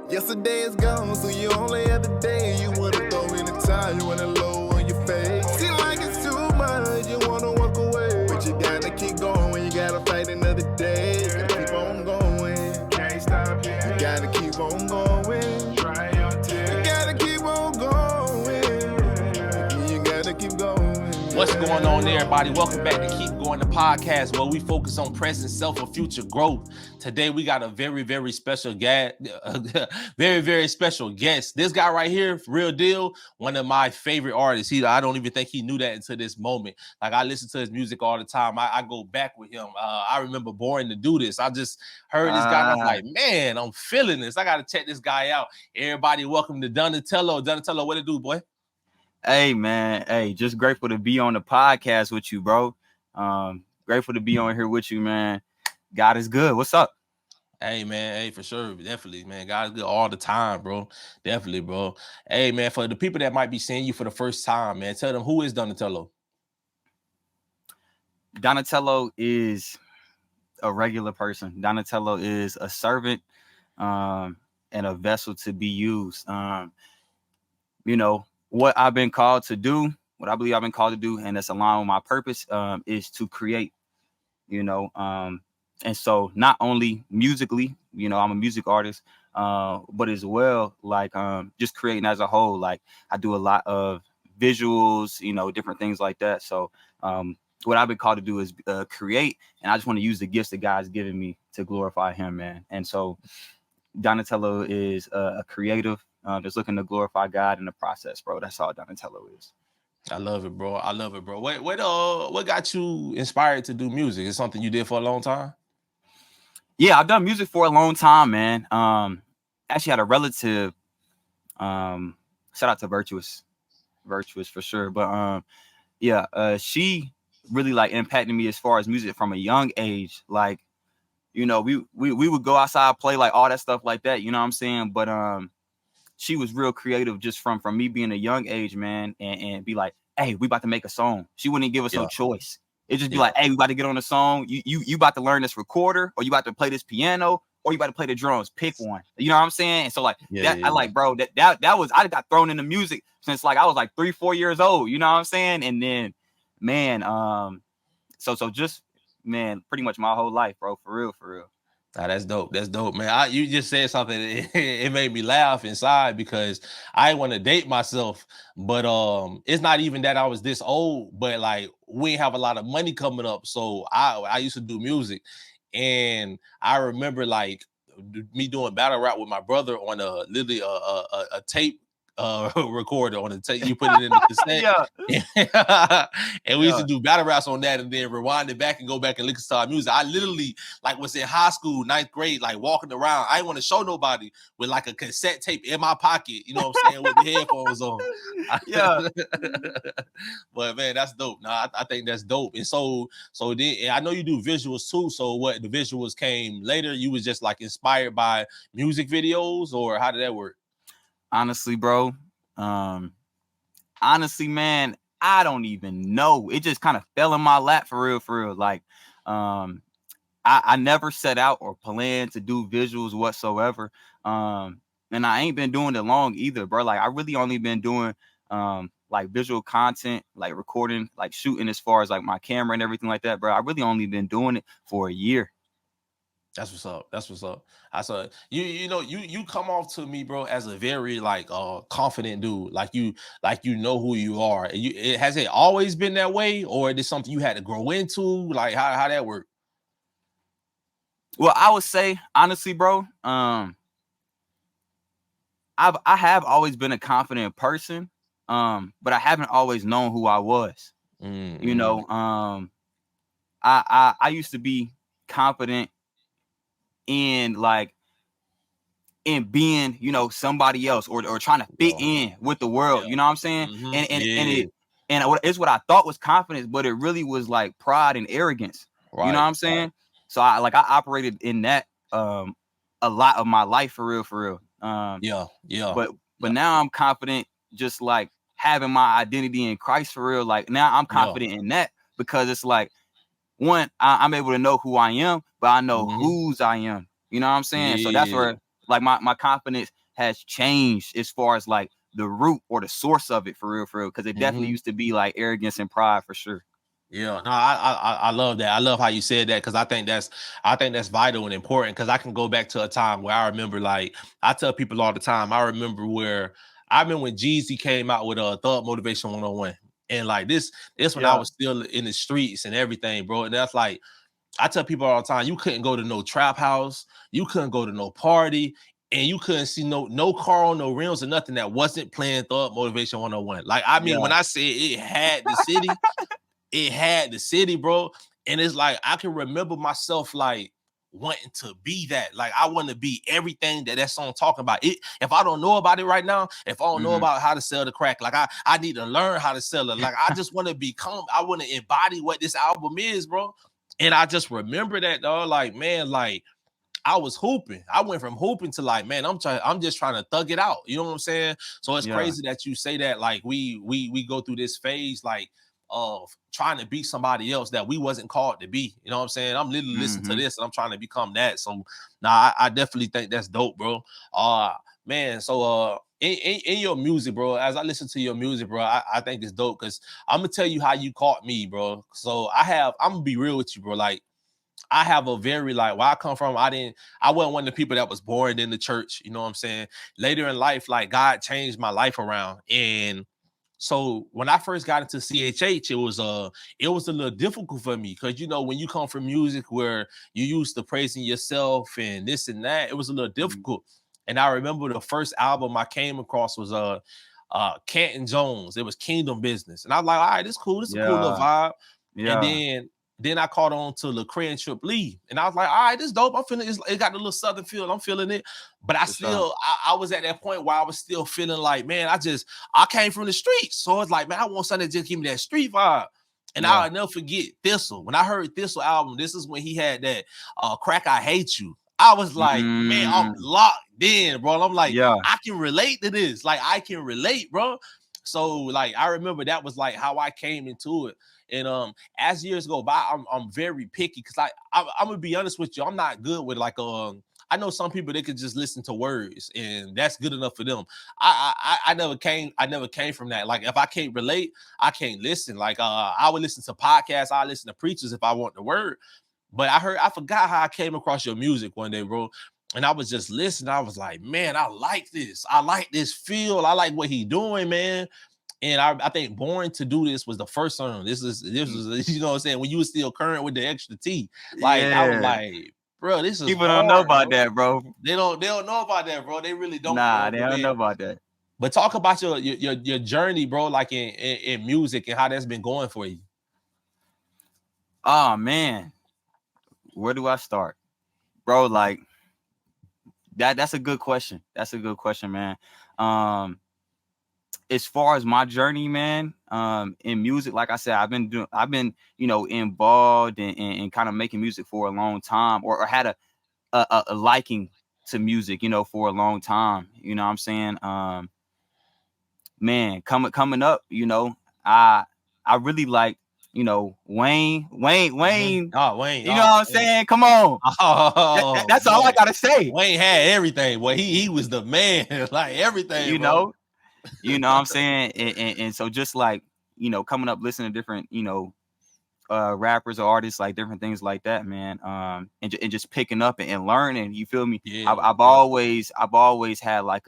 Yesterday is gone, so you only have the day. You wanna throw in the towel, you wanna low on your face. Seem like it's too much, you wanna walk away. But you gotta keep going, you gotta fight another day. Gotta keep on going, can't stop here. You gotta keep on going, try your tears. You gotta keep on going, you gotta keep going. What's going on, everybody? Welcome back to Keep Going, the podcast where we focus on present self and future growth. Today, we got a very special guest. Very special guest. This guy right here, real deal, one of my favorite artists. I don't even think he knew that until this moment. Like, I listen to his music all the time. I go back with him. I remember Born to Do This. I just heard this guy, and I was like, man, I'm feeling this. I got to check this guy out. Everybody, welcome to Donutello. Donutello, what it do, boy? Hey, man. Hey, just grateful to be on the podcast with you, bro. Grateful to be on here with you, man. God is good. What's up? Hey, man. Hey, for sure. Definitely, man. God is good all the time, bro. Definitely, bro. Hey, man, for the people that might be seeing you for the first time, man, tell them, who is Donutello? Donutello is a regular person. Donutello is a servant and a vessel to be used. What I've been called to do, what I believe I've been called to do, and that's aligned with my purpose, is to create, and so not only musically, I'm a music artist, but as well, like, just creating as a whole. Like, I do a lot of visuals, different things like that. So, what I've been called to do is create, and I just want to use the gifts that God's given me to glorify him, man. And so Donutello is a creative, just looking to glorify God in the process, bro. That's all Donutello is. I love it, bro. I love it, bro. What got you inspired to do music? Is something you did for a long time? Yeah, I've done music for a long time, man. Actually had a relative, shout out to Virtuous for sure. But she really like impacted me as far as music from a young age. Like, we would go outside, play, like all that stuff like that, you know what I'm saying? But she was real creative just from me being a young age, man, and be like, hey, we about to make a song. She wouldn't give us no choice. It'd just be like, hey, we about to get on the song. You about to learn this recorder, or you about to play this piano, or you about to play the drums. Pick one. You know what I'm saying? And so like I like, bro, that was, I got thrown into music since like I was like 3-4 years old. You know what I'm saying? And then, man, so just, man, pretty much my whole life, bro, for real. Nah, that's dope. That's dope, man. You just said something. It made me laugh inside because I want to date myself, but it's not even that I was this old, but like we ain't have a lot of money coming up, so I used to do music, and I remember like me doing battle rap with my brother on literally a tape recorder on the tape. You put it in the cassette. And we used to do battle raps on that and then rewind it back and go back and listen to our music. I literally like was in high school, 9th grade, like walking around. I didn't want to show nobody with like a cassette tape in my pocket, you know what I'm saying, with the headphones on. But man, that's dope. Nah, I think that's dope. And so then, and I know you do visuals too. So what, the visuals came later? You was just like inspired by music videos, or how did that work? Honestly, bro, man, I don't even know. It just kind of fell in my lap for real. Like, I never set out or planned to do visuals whatsoever. And I ain't been doing it long either, bro. Like, I really only been doing like visual content, like recording, like shooting as far as like my camera and everything like that, bro. I really only been doing it for a year. That's what's up. I saw you come off to me, bro, as a very like confident dude. Like you know who you are. And has it always been that way, or is it something you had to grow into? Like how that work? Well, I would say honestly, bro, I have always been a confident person, but I haven't always known who I was. Mm-hmm. I used to be confident in being, somebody else or trying to fit in with the world. You know what I'm saying? Mm-hmm. And it's what I thought was confidence, but it really was like pride and arrogance. Right. You know what I'm saying? Right. So I operated in that a lot of my life for real. But now I'm confident, just like having my identity in Christ for real. Like now I'm confident in that, because it's like, one, I'm able to know who I am, but I know whose I am. You know what I'm saying? So that's where like my confidence has changed as far as like the root or the source of it for real, because it definitely Mhm. used to be like arrogance and pride for sure. Yeah, no, I love that. I love how you said that because I think that's vital and important because I can go back to a time where I remember like I tell people all the time. I remember when Jeezy came out with a Thug Motivation 101. And like this when I Yeah, was still in the streets and everything, bro. And that's like I tell people all the time, you couldn't go to no trap house, you couldn't go to no party, and you couldn't see no car on no rims or nothing that wasn't playing Thug Motivation 101. Like I mean, yeah, when I say it had the city, bro. And it's like I can remember myself like wanting to be that. Like I want to be everything that song talking about. It if I don't know about it right now, if I don't know hmm about how to sell the crack, like I need to learn how to sell it. Like I just want to I want to embody what this album is, bro. And I just remember that, dog. Like, man, like I was hooping. I went from hooping to like, man, I'm just trying to thug it out. You know what I'm saying? So it's yeah, crazy that you say that. Like we go through this phase like of trying to be somebody else that we wasn't called to be. You know what I'm saying? I'm literally listening to hmm this and I'm trying to become that. So nah, I definitely think that's dope, bro. Man, so in your music, bro, as I listen to your music, bro, I think it's dope because I'm gonna tell you how you caught me, bro. So I'm gonna be real with you, bro. Like I have a very like where I come from. I wasn't one of the people that was born in the church. You know what I'm saying? Later in life, like God changed my life around. And so when I first got into CHH, it was a little difficult for me because you know when you come from music where you used to praising yourself and this and that, it was a little difficult. And I remember the first album I came across was Canton Jones. It was Kingdom Business. And I was like, all right, this cool. This is a cool little yeah, vibe. And yeah, then I caught on to Lecrae and Trip Lee. And I was like, all right, this dope. I'm feeling it got the little southern feel. I'm feeling it. But for sure. I was at that point where I was still feeling like, man, I came from the streets. So it's like, man, I want something to just give me that street vibe. And Yeah. I'll never forget Thistle. When I heard Thistle album, this is when he had that Crack I Hate You. I was like, man, I'm Mm, locked in, bro. I'm like, yeah. I can relate to this. Like, I can relate, bro. So, like, I remember that was like how I came into it. And as years go by, I'm very picky because I'm gonna be honest with you, I'm not good with like I know some people they could just listen to words and that's good enough for them. I never came from that. Like if I can't relate, I can't listen. Like I would listen to podcasts, I listen to preachers if I want the word. But I forgot how I came across your music one day, bro. And I was just listening. I was like, man, I like this. I like this feel. I like what he doing, man. And I think Born to Do This was the first song. This Mm, was you know what I'm saying when you were still current with the extra T. Like I was yeah. like, bro, this is People don't know hard, about bro. that, bro. They don't know about that, bro. They really don't, Nah, bro. they But don't know man, about that. but talk about your journey, bro, like in music and how that's been going for you. Oh man, where do I start, bro? Like that's a good question. That's a good question, man. Um, as far as my journey, man, in music, like I said, I've been, involved in kind of making music for a long time, or had a liking to music, for a long time. You know what I'm saying? Man, coming up, I I really like, Mhm. Wayne. Oh, Wayne. You know what I'm Man. saying? Come on, Oh that's all I man. gotta say. Wayne had everything. Boy, he was the man, like everything, You bro. know, you know what I'm saying, and so just like coming up, listening to different rappers or artists, like different things like that, man. And just picking up and learning. You feel me? Yeah, yeah. I've always had like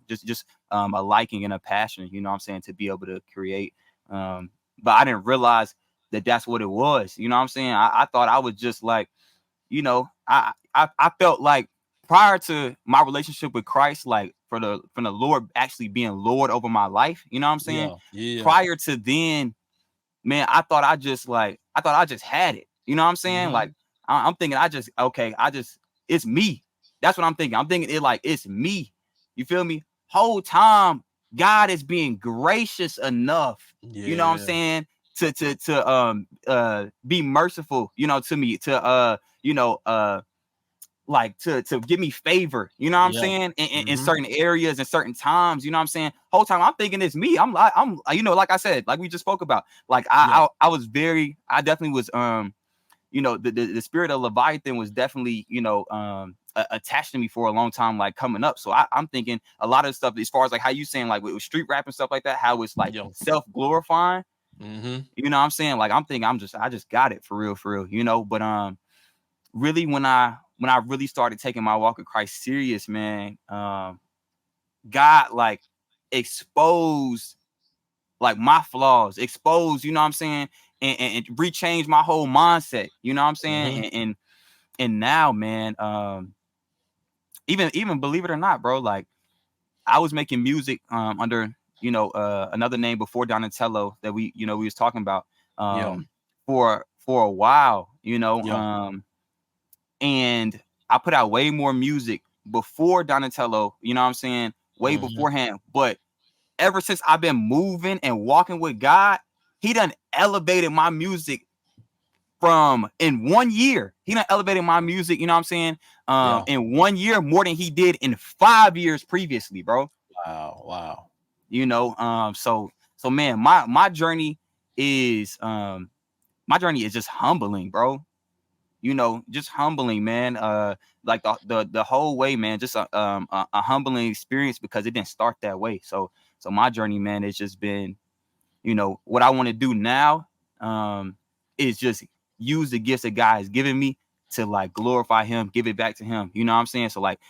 just a liking and a passion. You know what I'm saying, to be able to create. But I didn't realize that that's what it was. You know what I'm saying? I thought I was just like, I felt like prior to my relationship with Christ, like from the Lord actually being Lord over my life. You know what I'm saying? Yeah, yeah. Prior to then, man, I thought I just had it. You know what I'm saying? Like Mhm. I'm thinking it's me. That's what I'm thinking. I'm thinking it like it's me. You feel me? Whole time God is being gracious enough, you know what I'm Yeah. saying, to be merciful, to me, to like to give me favor, you know what I'm Yeah. saying, in Mhm. certain areas and certain times, you know what I'm saying. Whole time I'm thinking it's me. I'm like I said, like we just spoke about, like Yeah. I definitely was the spirit of Leviathan was definitely attached to me for a long time, like coming up. So I'm thinking a lot of stuff as far as like how you saying like with street rap and stuff like that, how it's like self-glorifying. You know what I'm saying? Like I'm thinking I just got it for real, you know. But really when I really started taking my walk with Christ serious, man, God like exposed like my flaws, exposed, you know what I'm saying, and rechange my whole mindset, you know what I'm saying, and now, man, even believe it or not, bro, like I was making music under another name before Donutello that we was talking about for a while, and I put out way more music before Donatello, you know what I'm saying, way beforehand. But ever since I've been moving and walking with God, he done elevated my music from in 1 year. He done elevated my music, you know what I'm saying, in 1 year more than he did in 5 years previously, bro. Wow. You know, so man, my journey is just humbling, bro. You know, just humbling, man. Like the whole way, man. Just a humbling experience because it didn't start that way. So my journey, man, it's just been, what I want to do now, is just use the gifts that God has given me to like glorify Him, give it back to Him. You know what I'm saying? So like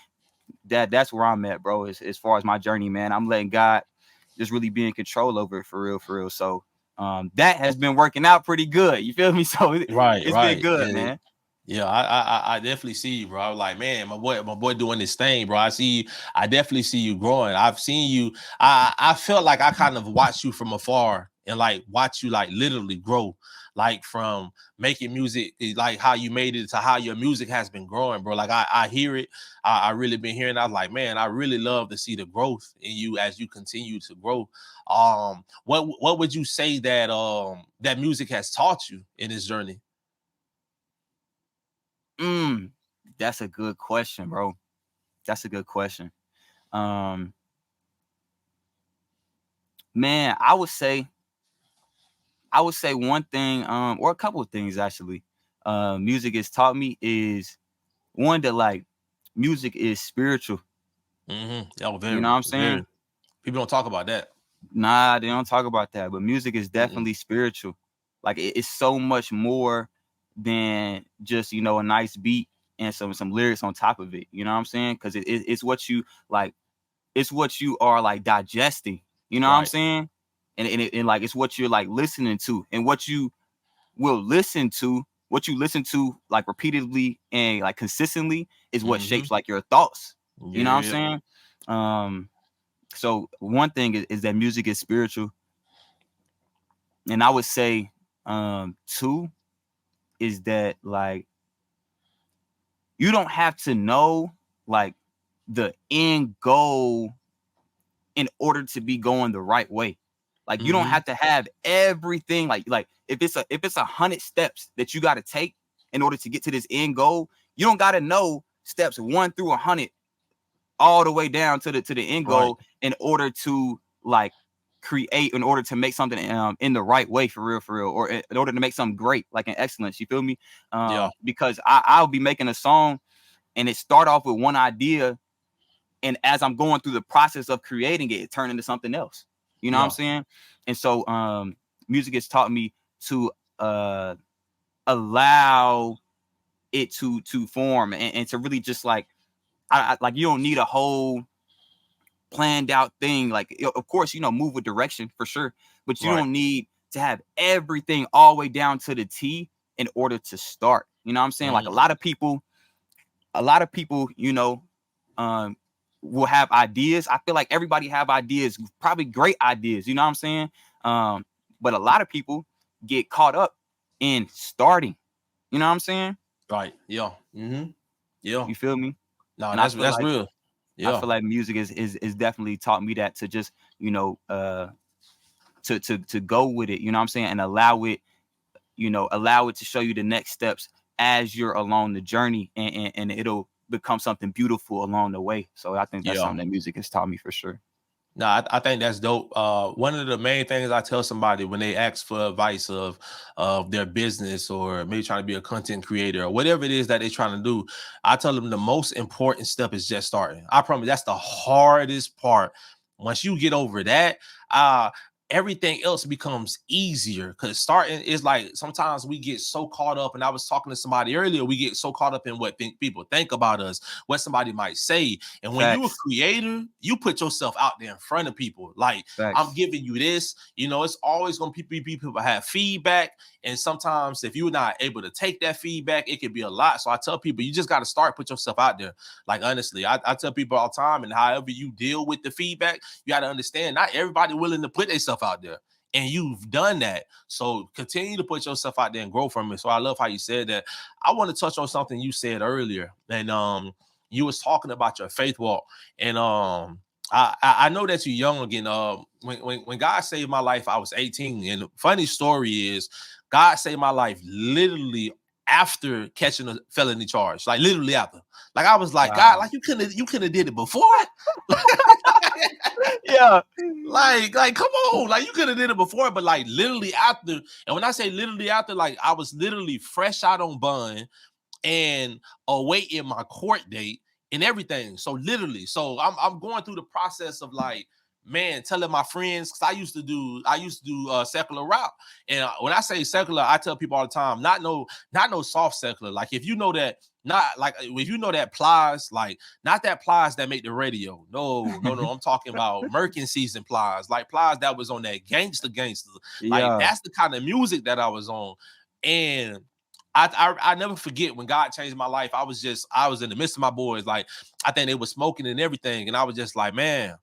that's where I'm at, bro. As far as my journey, man, I'm letting God just really be in control over it for real. So that has been working out pretty good. You feel me? So it's been good, man. Yeah, I definitely see you, bro. I was like, man, my boy doing this thing, bro. I see you. I definitely see you growing. I've seen you. I felt like I kind of watched you from afar and like watch you like literally grow, like from making music, like how you made it to how your music has been growing, bro. Like I hear it. I really been hearing. I was like, man, I really love to see the growth in you as you continue to grow. What would you say that that music has taught you in this journey? That's a good question, bro. That's a good question. Man, I would say one thing, or a couple of things actually. Music has taught me is one that like music is spiritual. Yeah, You know what I'm saying? People don't talk about that. Nah, they don't talk about that. But music is definitely spiritual. Like it's so much more than just a nice beat and some lyrics on top of it. You know what I'm saying? Because it's what you like. It's what you are like digesting. You know what I'm saying? And like it's what you're like listening to, and what you will listen to. What you listen to like repeatedly and like consistently is what shapes like your thoughts. You know what I'm saying? So one thing is that music is spiritual. And I would say two is that like you don't have to know like the end goal in order to be going the right way. Like you don't have to have everything like if it's 100 steps that you got to take in order to get to this end goal, you don't got to know steps 1 through 100 all the way down to the end goal in order to like create, in order to make something in the right way for real, or in order to make something great, like in excellence. You feel me? Because I'll be making a song and it start off with one idea, and as I'm going through the process of creating it, it turned into something else. You know what I'm saying? And so music has taught me to allow it to form and to really just like I like you don't need a whole planned out thing. Like of course, move with direction for sure, but you don't need to have everything all the way down to the T in order to start. You know what I'm saying? Like a lot of people, will have ideas. I feel like everybody have ideas, probably great ideas. You know what I'm saying? But a lot of people get caught up in starting. You know what I'm saying? Right. Yeah. Yeah. You feel me? No, And that's real. Yeah. I feel like music is definitely taught me that to just, to go with it, you know what I'm saying? And allow it to show you the next steps as you're along the journey, and it'll become something beautiful along the way. So I think that's something that music has taught me for sure. No, I think that's dope. One of the main things I tell somebody when they ask for advice of their business or maybe trying to be a content creator or whatever it is that they're trying to do, I tell them the most important step is just starting. I promise that's the hardest part. Once you get over that, uh, everything else becomes easier because starting is like sometimes we get so caught up. And I was talking to somebody earlier, we get so caught up in what people think about us, what somebody might say. And when you're a Facts. creator, you put yourself out there in front of people. Like, I'm Facts. giving you this, it's always going to be people have feedback. And sometimes if you're not able to take that feedback, it can be a lot. So I tell people, you just got to start, put yourself out there. Like, honestly, I tell people all the time, and however you deal with the feedback, you got to understand not everybody willing to put themselves out there. And you've done that. So continue to put yourself out there and grow from it. So I love how you said that. I want to touch on something you said earlier. And you was talking about your faith walk. And I know that you're young again. When God saved my life, I was 18. And the funny story is God saved my life literally after catching a felony charge. Like literally after. Like I was like, God, Wow. like you couldn't have did it before. Yeah. Like, come on, like you could have did it before, but like literally after. And when I say literally after, like I was literally fresh out on bond and awaiting my court date and everything. So literally, so I'm going through the process of like, man, telling my friends because I used to do secular route. And when I say secular, I tell people all the time, not no soft secular. Like if you know that, not like if you know that plies, like not that plies that make the radio. No. I'm talking about Merkin season plies, like plies that was on that gangster. Like Yeah. that's the kind of music that I was on. And I never forget when God changed my life. I was in the midst of my boys. Like I think they were smoking and everything. And I was just like, man,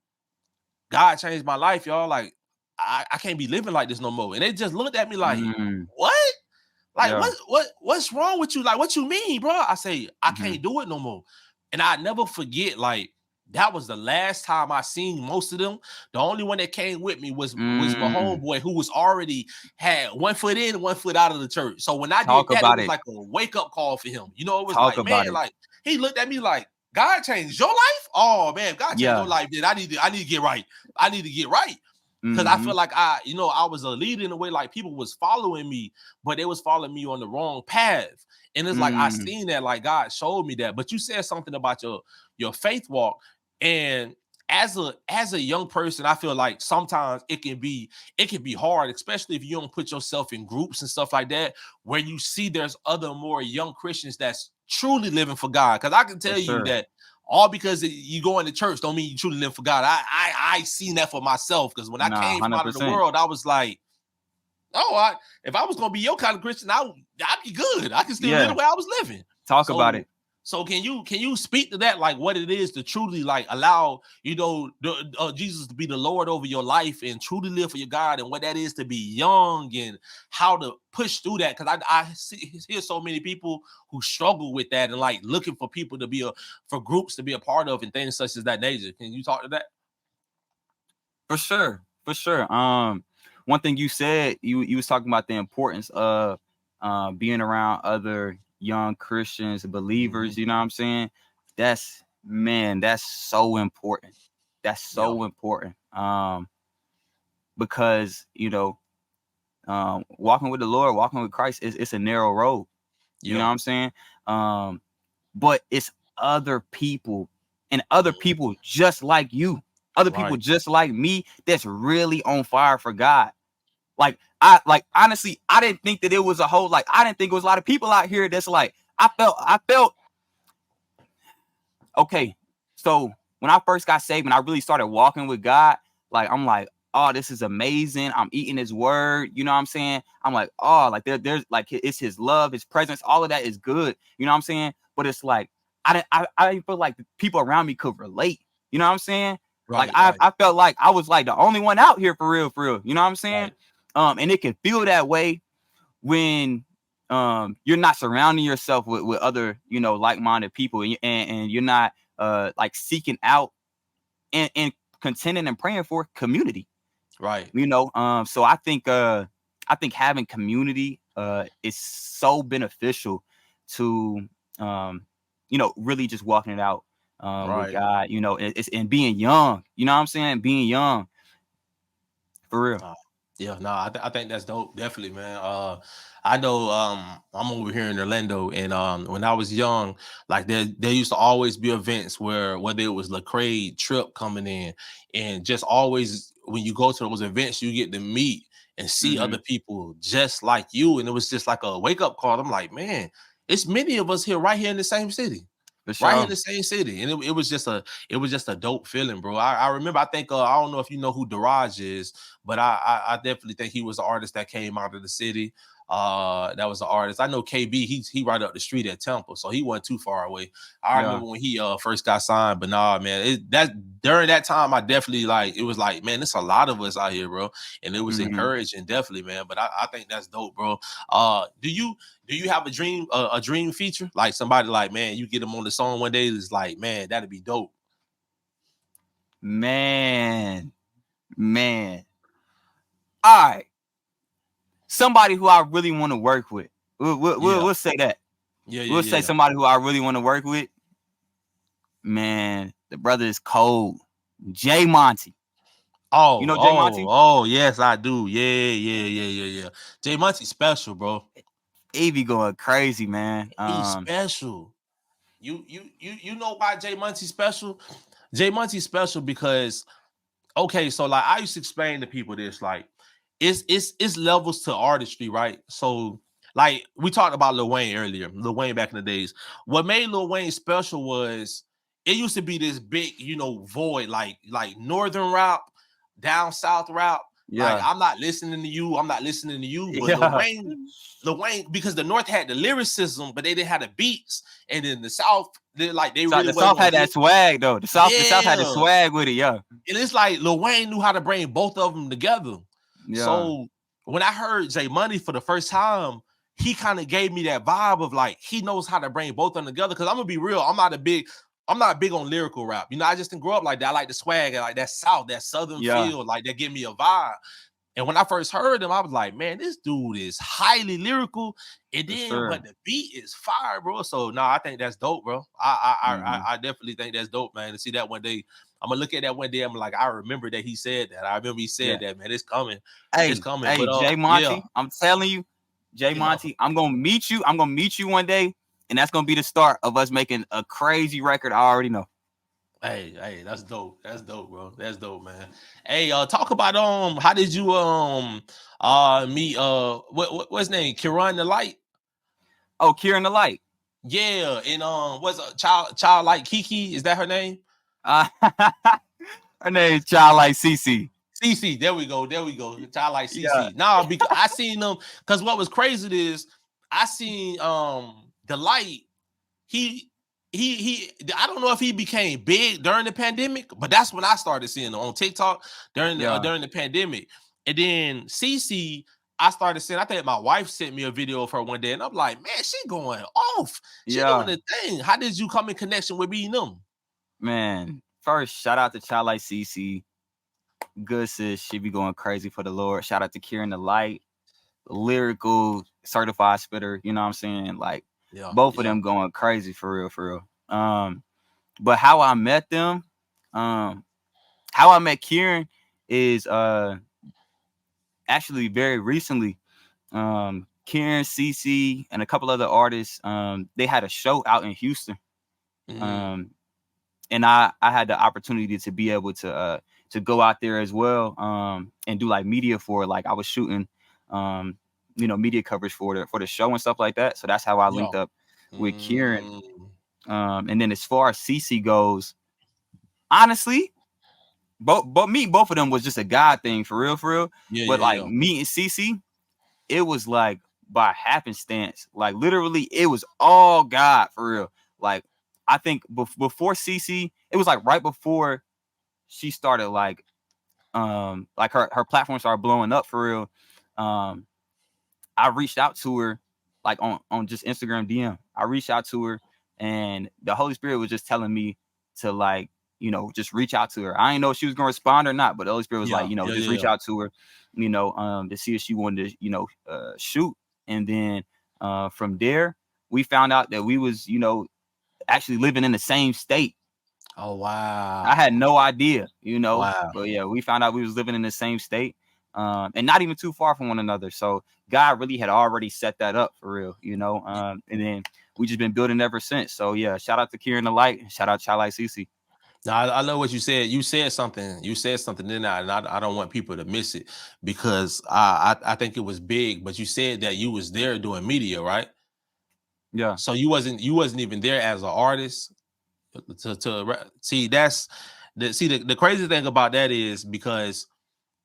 God changed my life, y'all. Like, I can't be living like this no more. And they just looked at me like, Mm, what? Like, yeah. what's wrong with you? Like, what you mean, bro? I say, I Hmm. can't do it no more. And I never forget, like, that was the last time I seen most of them. The only one that came with me was my Mm. homeboy who was already had 1 foot in, 1 foot out of the church. So when I did Talk that, it about was it. like a wake-up call for him. It was Talk like, about man, it. like he looked at me like, God changed your life? Oh man, if God changed your Yeah. life, then I need to get right. I need to get right. Because I Hmm. feel like I was a leader in a way, like people was following me, but they was following me on the wrong path. And it's like I Mm. seen that, like God showed me that. But you said something about your faith walk, and as a young person, I feel like sometimes it can be hard, especially if you don't put yourself in groups and stuff like that, where you see there's other more young Christians that's truly living for God. Because I can For tell you sure. that all because you go into church don't mean you truly live for God. I seen that for myself because when I Nah, came from out of the 100%. world, I was like, oh, if I was gonna be your kind of Christian, I'd be good. I can still live the Yeah. way I was living. Talk about So it. can you speak to that, like what it is to truly like allow Jesus to be the Lord over your life and truly live for your God, and what that is to be young and how to push through that? Because hear so many people who struggle with that and like looking for people to be for groups to be a part of and things such as that nature. Can you talk to that? For sure. For sure. One thing you said, you was talking about the importance of being around other young Christians, Mm-hmm. believers, you know what I'm saying? That's so important. That's Yeah. so important. Because, walking with the Lord, walking with Christ it's a narrow road. You know Yeah. what I'm saying? But it's other people and other Mm-hmm. people just like you, other people Right. just like me that's really on fire for God. Like honestly, I didn't think that it was I didn't think it was a lot of people out here that's like I felt okay. So when I first got saved and I really started walking with God, like I'm like, oh, this is amazing. I'm eating his word. You know what I'm saying? I'm like, oh, like there's like it's his love, his presence, all of that is good. You know what I'm saying? But it's like I didn't feel like the people around me could relate. You know what I'm saying? Like Right. I Right. I felt like I was like the only one out here for real, for real. You know what I'm saying? Right. And it can feel that way when you're not surrounding yourself with other like-minded people, and you're not like seeking out and contending and praying for community. Right. So I think having community is so beneficial to really just walking it out with Right. God, it's and being young, you know what I'm saying? Being young, for real. Yeah, no, I think that's dope, definitely, man. I know I'm over here in Orlando, and when I was young, like there used to always be events where whether it was Lecrae Trip coming in, and just always when you go to those events, you get to meet and see Hmm. other people just like you, and it was just like a wake up call. I'm like, man, it's many of us here right here in the same city. For Right here in sure. the same city, and it was just a dope feeling, bro. I remember. I think I don't know if you know who Daraj is, but I definitely think he was the artist that came out of the city. That was the artist. I know KB. He right up the street at Temple, so he wasn't too far away. I Yeah. remember when he first got signed, but nah, man, during that time, I definitely like it was like, man, there's a lot of us out here, bro, and it was Hmm. encouraging, definitely, man. But I think that's dope, bro. Do you have a dream feature? Like somebody like, man, you get them on the song one day, it's like, man, that'd be dope. Man. All right. Somebody who I really want to work with. Yeah, We'll say that. yeah, yeah, We'll say yeah. somebody who I really want to work with. Man, the brother is cold. J Monty. You know J Monty? Yes, I do. Yeah. Jay Monty special, bro. He be going crazy, man. He's special. You know why Jay Monty special? Jay Monty special because okay, so like I used to explain to people this, like it's levels to artistry, right? So like we talked about Lil Wayne earlier, Lil Wayne back in the days. What made Lil Wayne special was it used to be this big, void, like northern rap, down south rap. Like Yeah. I'm not listening to you, I'm not listening to you, but Yeah. Lil Wayne, because the North had the lyricism, but they didn't have the beats, and then the South, they So really the wasn't South gonna had get. that swag though. The South had the Yeah, swag with it, yeah. and it's like Lil Wayne knew how to bring both of them together. Yeah. So when I heard Jay Money for the first time, he kind of gave me that vibe of like he knows how to bring both of them together. Because I'm gonna be real, I'm not big on lyrical rap. I just didn't grow up like that. I like the swag and like that that southern Yeah. feel, like that give me a vibe. And when I first heard him, I was like, man, this dude is highly lyrical. And For then, sure. but the beat is fire, bro. So no, I think that's dope, bro. Hmm. I definitely think that's dope, man. To see that one day, I'm gonna look at that one day. I'm like, I remember that he said that. I remember he said Yeah. that, man. It's coming, it's Hey, coming. hey, But Jay yeah, Monty, I'm telling you, Jay yeah. Monty, I'm gonna meet you. I'm gonna meet you one day, and that's gonna be the start of us making a crazy record. I already know. Hey, that's dope. That's dope, bro. That's dope, man. Hey, talk about how did you meet what's his name? Kiran the Light. Oh, Kieran the Light. Yeah, and what's a child like Kiki? Is that her name? Uh, her name is Child Like CC. CC. There we go. Child like Yeah. CC. Nah, because I seen them. Because what was crazy is I seen the Light. He I don't know if he became big during the pandemic, but that's when I started seeing him on TikTok Yeah. during the pandemic. And then CC, I started seeing. I think my wife sent me a video of her one day, and I'm like, man, she going off. She doing Yeah. the thing. How did you come in connection with being them? Man. First, shout out to Child Like CC. Good sis. She be going crazy for the Lord. Shout out to Kieran the Light. Lyrical certified spitter. You know what I'm saying? Like Yeah, both of yeah, them going crazy for real, for real. But how I met them, how I met Kieran is actually very recently. Kieran, CC, and a couple other artists, they had a show out in Houston. mm-hmm. And I had the opportunity to be able to go out there as well, and do like media for it. Like I was shooting media coverage for the show and stuff like that. So that's how I Yeah. linked up with Kieran. Mm, And then as far as CC goes, honestly, both of them was just a God thing for real, for real. yeah, But yeah, like yeah. me and CC, it was like by happenstance. Like literally, it was all God for real. Like I think before CC, it was like right before she started like her platform started blowing up for real. I reached out to her like on just Instagram DM. I reached out to her, and the Holy Spirit was just telling me to like, just reach out to her. I didn't know if she was gonna respond or not, but the Holy Spirit was like, Yeah, yeah, just yeah, reach yeah. out to her, to see if she wanted to, shoot. And then from there, we found out that we was, actually living in the same state. Oh I had wow. no idea, Wow. but yeah, we found out we was living in the same state, and not even too far from one another. So God really had already set that up for real, and then we just been building ever since. So yeah, shout out to Kieran the Light, shout out Chai CC. Now I know what you said. You said something. You said something in that, and I don't want people to miss it because I think it was big. But you said that you was there doing media, right? Yeah. So you wasn't even there as an artist see the crazy thing about that is because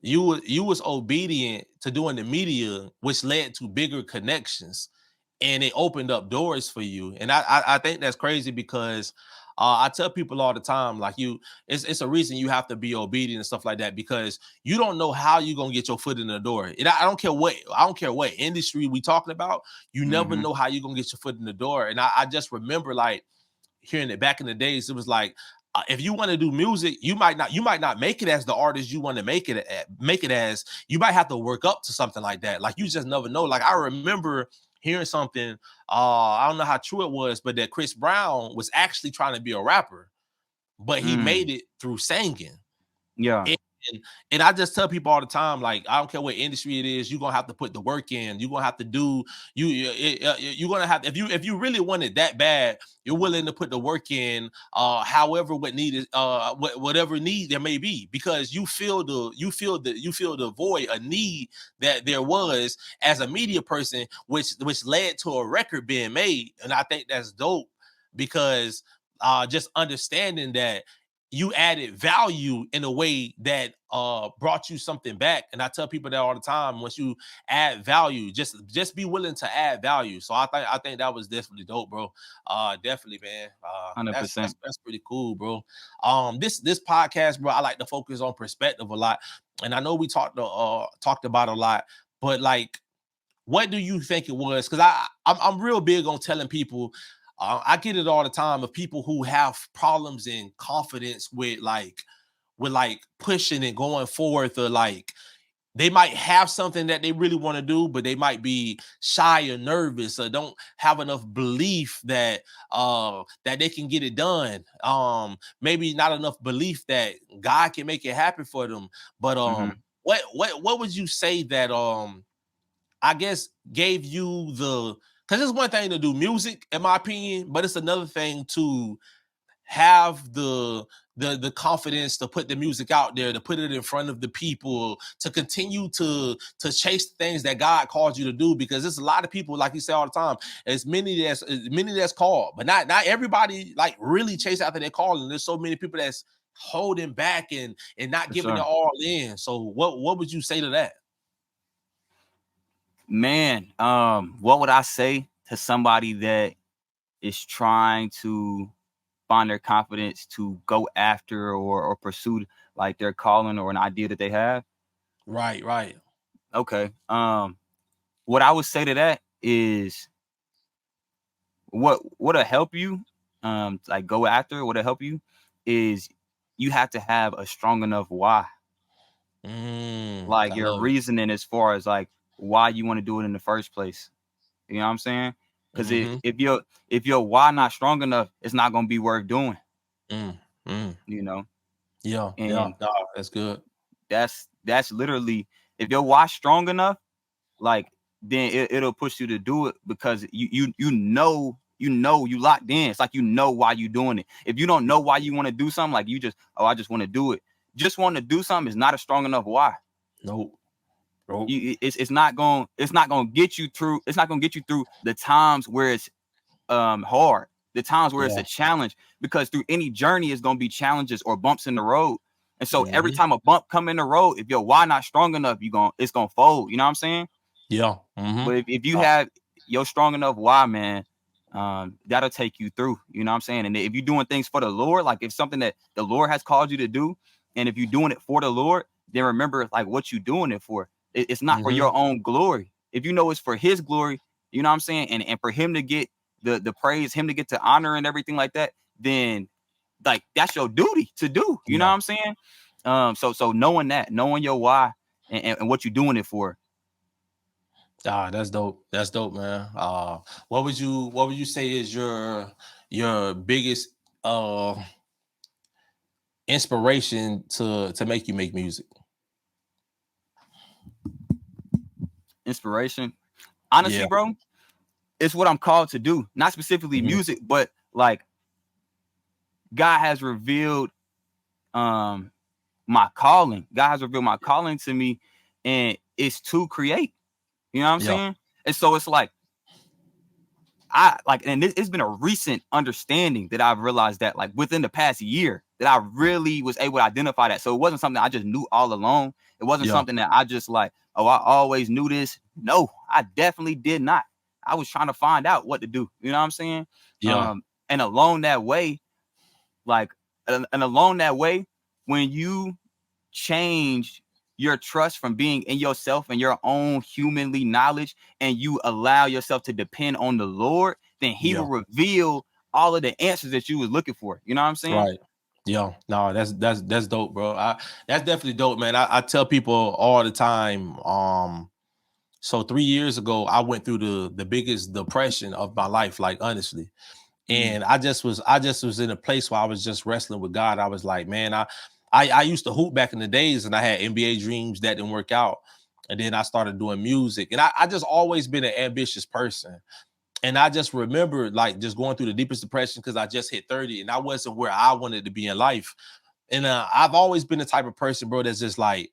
you was obedient to doing the media, which led to bigger connections, and it opened up doors for you. And I think that's crazy because I tell people all the time, like it's a reason you have to be obedient and stuff like that because you don't know how you're gonna get your foot in the door. And I don't care what industry we talking about. You never Mm-hmm. know how you're gonna get your foot in the door. And I just remember like hearing it back in the days, it was like if you want to do music, you might not make it as the artist you want to make it as. You might have to work up to something like that. Like you just never know. Like I remember hearing something. I don't know how true it was, but that Chris Brown was actually trying to be a rapper, but he Mm. made it through singing. Yeah. And I just tell people all the time, like I don't care what industry it is, you're gonna have to put the work in. You're gonna have to do you're gonna have if you really want it that bad, you're willing to put the work in. However, whatever need there may be, because you feel the void, a need that there was as a media person, which led to a record being made, and I think that's dope because just understanding that you added value in a way that brought you something back. And I tell people that all the time. Once you add value, just be willing to add value. So I think that was definitely dope, bro. Definitely, man. Hundred That's that's percent. that's pretty cool, bro. This podcast, bro, I like to focus on perspective a lot. And I know we talked about a lot, but like what do you think it was? Because I'm real big on telling people. I get it all the time of people who have problems in confidence with pushing and going forth, or like they might have something that they really want to do, but they might be shy or nervous or don't have enough belief that they can get it done. Maybe not enough belief that God can make it happen for them. But Mm-hmm. what would you say that I guess gave you the, because it's one thing to do music, in my opinion, but it's another thing to have the confidence to put the music out there, to put it in front of the people, to continue to chase things that God called you to do. Because there's a lot of people, like you say all the time, as many that's called, but not everybody like really chase after their calling. There's so many people that's holding back and not For giving it sure. all in. So what would you say to that? Man, what would I say to somebody that is trying to find their confidence to go after or pursue like their calling or an idea that they have? Right, right. Okay. What I would say to that is what'll help you like go after, what'll help you is you have to have a strong enough why. Like I your love it. reasoning as far as like why you want to do it in the first place. You know what I'm saying? Because Mm-hmm. if your why not strong enough, it's not gonna be worth doing. Mm, mm. You know, Yeah, yeah. and No, that's good. that's literally if your why strong enough, like then it'll push you to do it because you locked in. It's like you know why you doing it. If you don't know why you want to do something, like you just I just want to do it. Just wanting to do something is not a strong enough why. Nope. Nope. It's not gonna get you through. It's not gonna get you through the times where it's hard, the times where it's Yeah. a challenge, because through any journey is going to be challenges or bumps in the road. And so every Mm-hmm. time a bump come in the road, if your why not strong enough, it's gonna fold. You know what I'm saying? Yeah. Mm-hmm. But if you have your strong enough why, man, that'll take you through. You know what I'm saying? And if you're doing things for the Lord, like if something that the Lord has called you to do, and if you're doing it for the Lord, then remember like what you're doing it for. It's not for Mm-hmm. your own glory. If you know it's for His glory, you know what I'm saying, and for Him to get the praise, Him to get the honor and everything like that, then like that's your duty to do. You know Yeah. what I'm saying? So knowing your why and what you're doing it for. That's dope. That's dope, man. What would you say is your biggest uh inspiration to make you make music? Inspiration, honestly, Yeah. bro, it's what I'm called to do. Not specifically Mhm. music, but like God has revealed my calling. God has revealed my calling to me, and it's to create. You know what I'm Yeah. saying? And so it's like I like, and it's been a recent understanding that I've realized that like within the past year that I really was able to identify that. So it wasn't something I just knew all along. It wasn't Yeah. something that I just like, oh, I always knew this. No, I definitely did not. I was trying to find out what to do. You know what I'm saying? Yeah. And along that way, like, and along that way, when you change your trust from being in yourself and your own humanly knowledge, and you allow yourself to depend on the Lord, then He Yeah. will reveal all of the answers that you was looking for. You know what I'm saying? Right. Yeah. No, that's dope, bro. That's definitely dope, man. I tell people all the time. So 3 years ago, I went through the biggest depression of my life, like honestly. And I just was in a place where I was just wrestling with God. I was like, man, I used to hoop back in the days, and I had NBA dreams that didn't work out. And then I started doing music, and I just always been an ambitious person. And I just remember like just going through the deepest depression because I just hit 30 and I wasn't where I wanted to be in life. And I've always been the type of person, bro, that's just like,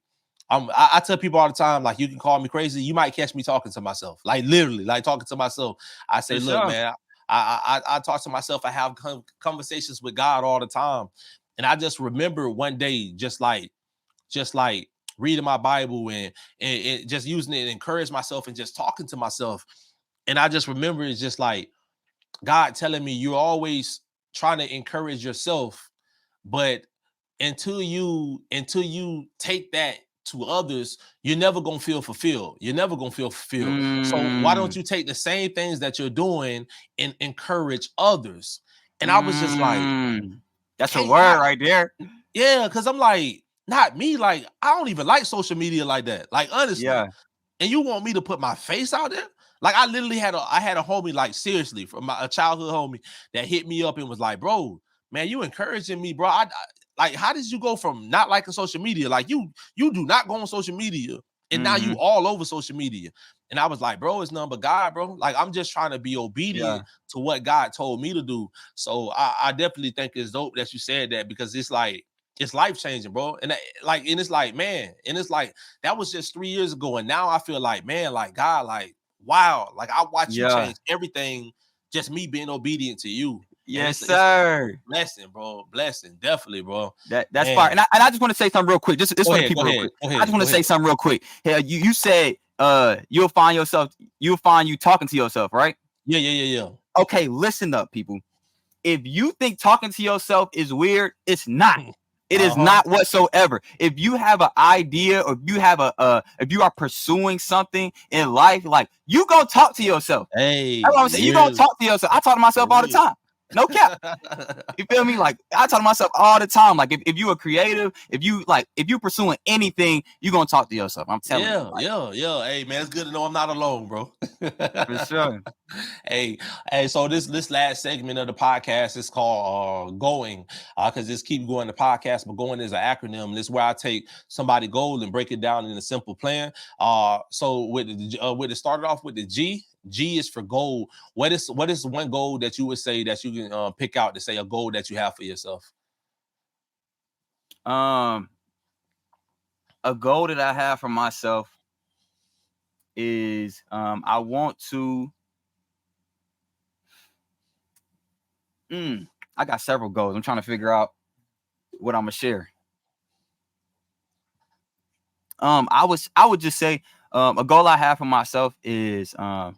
I tell people all the time, like, you can call me crazy. You might catch me talking to myself, like literally, like talking to myself. I say, For look, sure. man, I talk to myself. I have conversations with God all the time. And I just remember one day, just like reading my Bible and just using it to encourage myself and just talking to myself. And I just remember it's just like God telling me, you're always trying to encourage yourself, but until you take that to others, you're never gonna feel fulfilled. You're never gonna feel fulfilled. So why don't Mm, you take the same things that you're doing and encourage others? And I was just like, mm. That's a can't word not, right there. yeah, because I'm like, not me. Like, I don't even like social media like that. Like, honestly. Yeah. And you want me to put my face out there? Like I literally had a homie, like seriously, from a childhood homie that hit me up and was like, bro, man, you encouraging me, bro. Like, how did you go from not liking social media? Like you do not go on social media, and now you Mm-hmm. all over social media. And I was like, bro, it's nothing but God, bro. Like, I'm just trying to be Yeah. obedient to what God told me to do. So I definitely think it's dope that you said that, because it's like it's life changing, bro. And and it's like, man, and it's like that was just 3 years ago, and now I feel like, man, like God, like wow, like I watch you Yeah. change everything, just me being obedient to you, and Yes, it's a sir. blessing, bro, blessing, definitely, bro. That's fire. Man, And I just want to say something real quick, just go for the ahead, go people real ahead, quick. go I just ahead, want go to say ahead. something real quick. Hey, you said you'll find you talking to yourself, right? Yeah, yeah, yeah, yeah. Okay, listen up, people. If you think talking to yourself is weird, it's not. It is Uh-huh. not whatsoever. If you have an idea, or if you have if you are pursuing something in life, like, you go talk to yourself. That's what Hey, I'm saying. You gonna real, talk to yourself. I talk to myself for all the real. time. No cap. You feel me? Like, I talk to myself all the time. Like, if you are creative, if you pursuing anything, you gonna talk to yourself. I'm telling you. Yeah, Like, yeah, yeah. Hey, man, it's good to know I'm not alone, bro. for sure. hey, hey. So this last segment of the podcast is called "Going," because this keep going the podcast, but "Going" is an acronym. And this is where I take somebody goal and break it down in a simple plan. So with it started off with the G. G is for goal. What is one goal that you would say that you can pick out to say a goal that you have for yourself? Um, a goal that I have for myself is I want to I got several goals. I'm trying to figure out what I'm gonna share. I would just say a goal I have for myself is I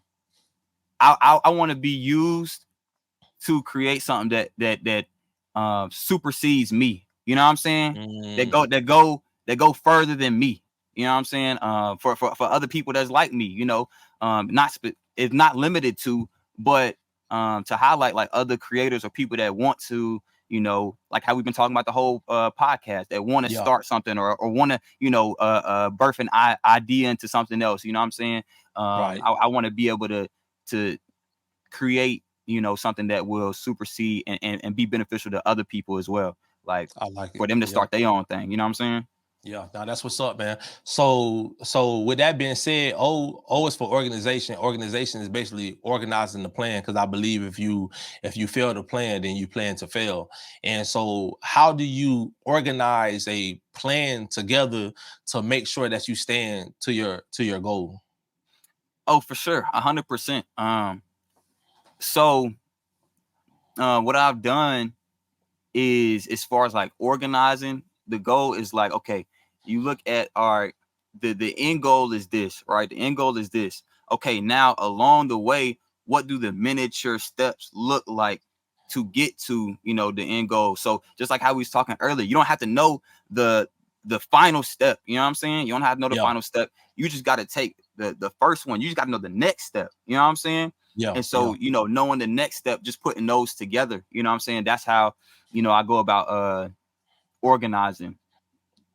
want to be used to create something that supersedes me. You know what I'm saying? That Mm, go further than me. You know what I'm saying? For other people that's like me, it's not limited to, but to highlight like other creators or people that want to, like how we've been talking about the whole podcast, that want to yeah, start something, or want to, birth an idea into something else. You know what I'm saying? right. I want to be able to create, something that will supersede and be beneficial to other people as well. like I like it. for them to Yeah. start their own thing. You know what I'm saying? Yeah, now that's what's up, man. So with that being said, O is for organization. Organization is basically organizing the plan, because I believe if you fail to plan, then you plan to fail. And so how do you organize a plan together to make sure that you stand to your goal? Oh, for sure, 100%. So what I've done is, as far as like organizing, the goal is like, okay, you look at our the end goal is this, right? The end goal is this. Okay, now along the way, what do the miniature steps look like to get to, the end goal? So just like how we was talking earlier, you don't have to know the final step. You know what I'm saying? You don't have to know the Yeah, final step. You just got to take the first one. You just got to know the next step. You know what I'm saying? yeah, And yeah. so, knowing the next step, just putting those together, you know what I'm saying? That's how, I go about organizing.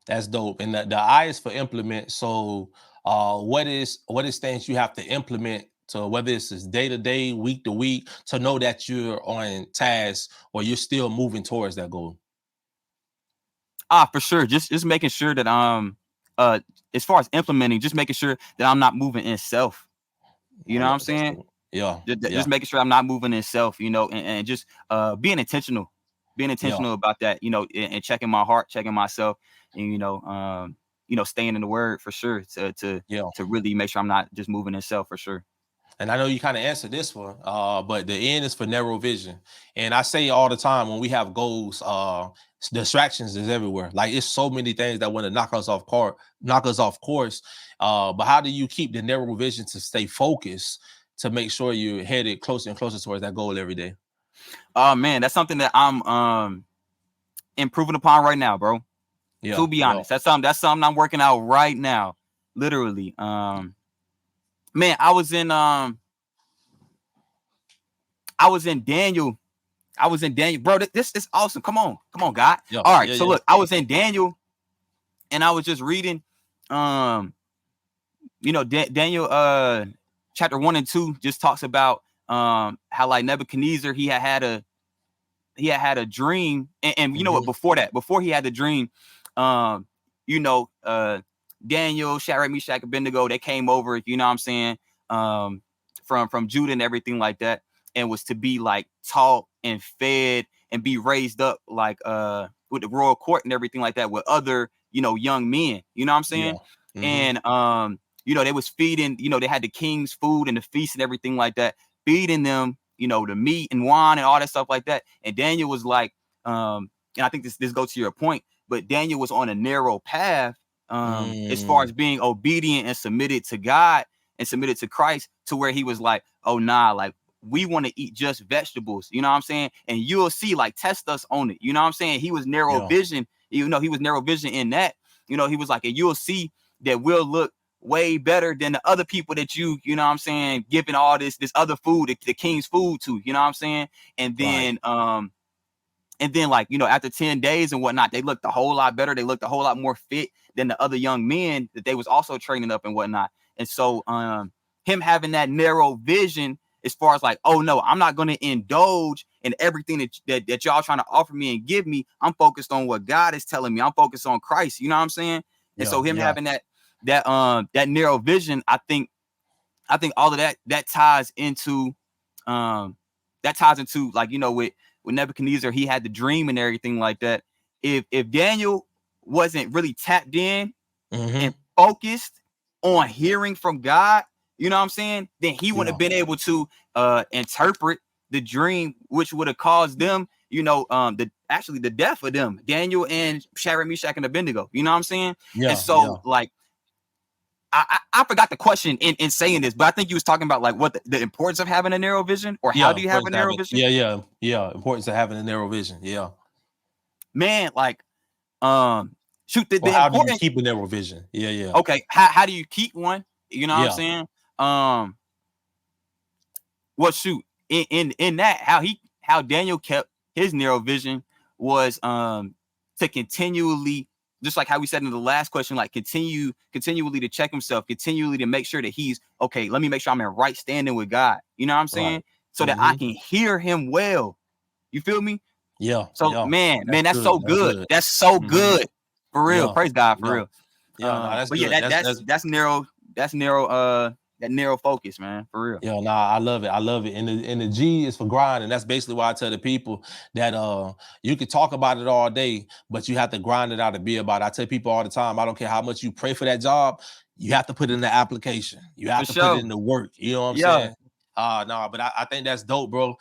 That's dope. And the I is for implement. So what is things you have to implement, to whether it's day to day, week to week, to know that you're on task or you're still moving towards that goal. For sure. Just making sure that uh as far as implementing, just making sure that I'm not moving in self. You know what I'm That's saying? dope. Yeah, Just yeah, making sure I'm not moving in self, and just being yeah, intentional about that, and checking my heart, checking myself, and staying in the word for sure yeah. to really make sure I'm not just moving in self for sure. And I know you kind of answered this one, but the N is for narrow vision. And I say all the time, when we have goals, distractions is everywhere. Like, it's so many things that want to knock us off course. But how do you keep the narrow vision to stay focused, to make sure you're headed closer and closer towards that goal every day? Oh man, that's something that I'm improving upon right now, bro. Yeah, To be yeah. honest, that's something I'm working out right now. Literally. Man, I was in Daniel. I was in Daniel. Bro, this is awesome. Come on. Come on, God. Yeah, All right. yeah, So yeah. look, I was in Daniel and I was just reading um Daniel chapter 1 and 2 just talks about how like Nebuchadnezzar he had a dream, and you know what, Hmm. before he had the dream, um you know uh Daniel, Shadrach, Meshach, Abednego, they came over, you know what I'm saying, um from Judah and everything like that, and was to be like taught and fed and be raised up like with the royal court and everything like that with other young men, you know what I'm Yeah. saying. Hmm. And they was feeding, they had the king's food and the feast and everything like that, feeding them, the meat and wine and all that stuff like that. And Daniel was like, and I think this goes to your point, but Daniel was on a narrow path, as far Mm, as being obedient and submitted to God and submitted to Christ, to where he was like, oh nah, like we want to eat just vegetables, you know what I'm saying? And you'll see, like, test us on it, you know what I'm saying? He was narrow yeah. vision, he was narrow vision in that, he was like, and you'll see that we'll look way better than the other people that you know what I'm saying, giving all this other food, the king's food to, you know what I'm saying? And Right. then like, after 10 days and whatnot, they looked a whole lot better. They looked a whole lot more fit than the other young men that they was also training up and whatnot. And so him having that narrow vision, as far as like, oh no, I'm not going to indulge in everything that y'all trying to offer me and give me. I'm focused on what God is telling me. I'm focused on Christ. You know what I'm saying? And Yeah, so him yeah. having that narrow vision, I think all of that ties into like, with Nebuchadnezzar, he had the dream and everything like that. If Daniel wasn't really tapped in Hmm. and focused on hearing from God, you know what I'm saying, then he wouldn't Yeah, have been able to interpret the dream, which would have caused them, the death of them, Daniel and Shadrach, Meshach, and Abednego. You know what I'm saying? And yeah, yeah. so like, I forgot the question in saying this, but I think you was talking about like what the importance of having a narrow vision, or how Yeah, do you have a importance to narrow having, vision? yeah, yeah, yeah. Importance of having a narrow vision. Yeah. Man, like, um, shoot, Or the how do you important. keep a narrow vision? Yeah, yeah, Okay, how do you keep one? You know what I'm yeah. saying? Um, shoot, in that, how Daniel kept his narrow vision was to continually, just like how we said in the last question, like continually to check himself, continually to make sure that he's okay. Let me make sure I'm in right standing with God. You know what I'm Right. saying? So that I Hmm. can hear him well. You feel me? Yeah. So Yeah. man, that's so good. That's so good. For real. Yeah. Praise God, for Yeah. real. Yeah, no, that's but good. yeah, that's narrow. That's narrow. That narrow focus, man. For real. Yo, nah, I love it. I love it. And the G is for grind. And that's basically why I tell the people that you can talk about it all day, but you have to grind it out and be about it. I tell people all the time, I don't care how much you pray for that job, you have to put in the application. You have For to put sure. in the work. You know what I'm Yeah. saying? No, but I think that's dope, bro.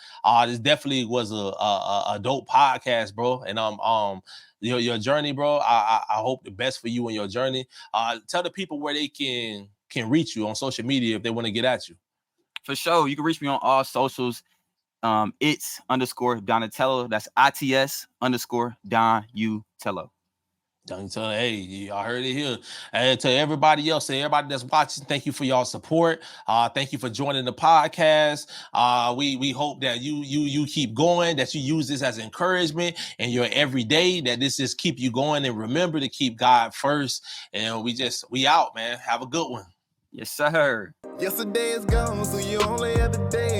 This definitely was a dope podcast, bro. And your journey, bro. I hope the best for you in your journey. Tell the people where they can reach you on social media if they want to get at you. For sure. You can reach me on all socials. It's _Donutello. That's ITS_Donutello. Donutello, hey, y'all heard it here. And to everybody else, to everybody that's watching, thank you for y'all support. Thank you for joining the podcast. We hope that you keep going, that you use this as encouragement in your everyday, that this just keep you going, and remember to keep God first. And we out, man. Have a good one. Yes, sir. Yesterday is gone, so you only have a day.